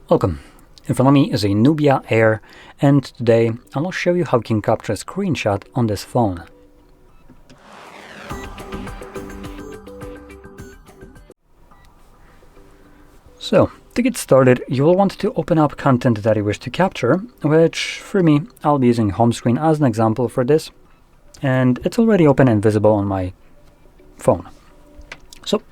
Welcome. InfoNomi is a Nubia Air, and today I will show you how you can capture a screenshot on this phone. So, to get started, you will want to open up content that you wish to capture, which for me, I'll be using home screen as an example for this, and it's already open and visible on my phone. So,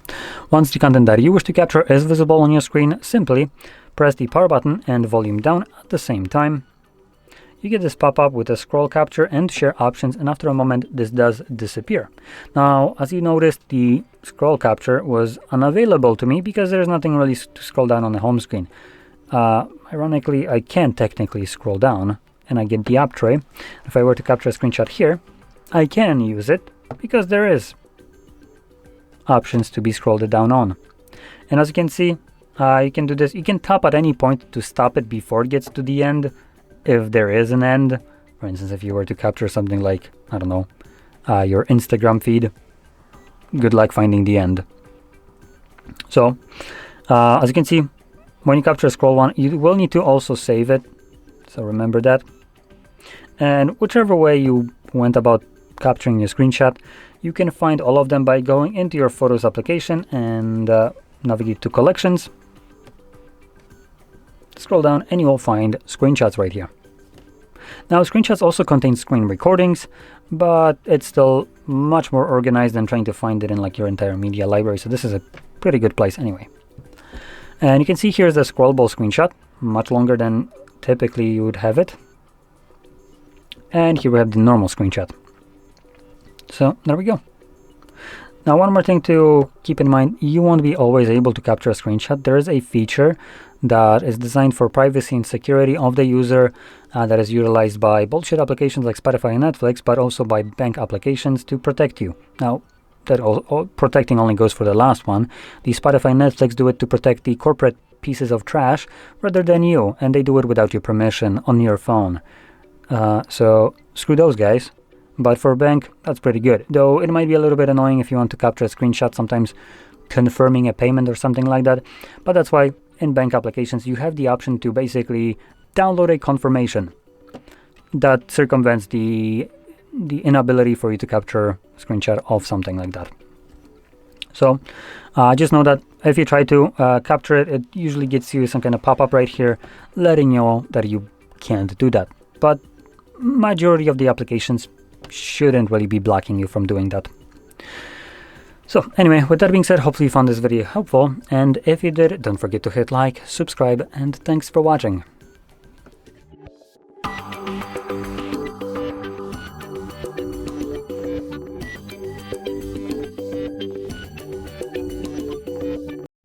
once the content that you wish to capture is visible on your screen, simply press the power button and volume down at the same time. You get this pop-up with a scroll capture and share options, and after a moment this does disappear. Now, as you noticed, the scroll capture was unavailable to me because there's nothing really to scroll down on the home screen. Ironically, I can technically scroll down and I get the app tray. If I were to capture a screenshot here, I can use it because there is options to be scrolled down on. And as you can see, you can do this. You can tap at any point to stop it before it gets to the end, if there is an end. For instance, if you were to capture something like, I don't know, your Instagram feed, good luck finding the end. So, as you can see, when you capture a scroll one, you will need to also save it. So remember that. And whichever way you went about capturing your screenshot, you can find all of them by going into your Photos application and navigate to Collections. Scroll down and you will find screenshots right here. Now, screenshots also contain screen recordings, but it's still much more organized than trying to find it in like your entire media library. So this is a pretty good place anyway. And you can see here's the scrollable screenshot, much longer than typically you would have it. And here we have the normal screenshot. So there we go. Now, one more thing to keep in mind, you won't be always able to capture a screenshot. There is a feature that is designed for privacy and security of the user that is utilized by bullshit applications like Spotify and Netflix, but also by bank applications to protect you. Now, that protecting only goes for the last one. The Spotify and Netflix do it to protect the corporate pieces of trash rather than you, and they do it without your permission on your phone. So screw those guys. But for a bank, that's pretty good. Though it might be a little bit annoying if you want to capture a screenshot, sometimes confirming a payment or something like that. But that's why in bank applications, you have the option to basically download a confirmation that circumvents the inability for you to capture a screenshot of something like that. So just know that if you try to capture it, it usually gets you some kind of pop-up right here letting you know that you can't do that. But majority of the applications shouldn't really be blocking you from doing that. So anyway, with that being said, hopefully you found this video helpful, and if you did, don't forget to hit like, subscribe, and thanks for watching.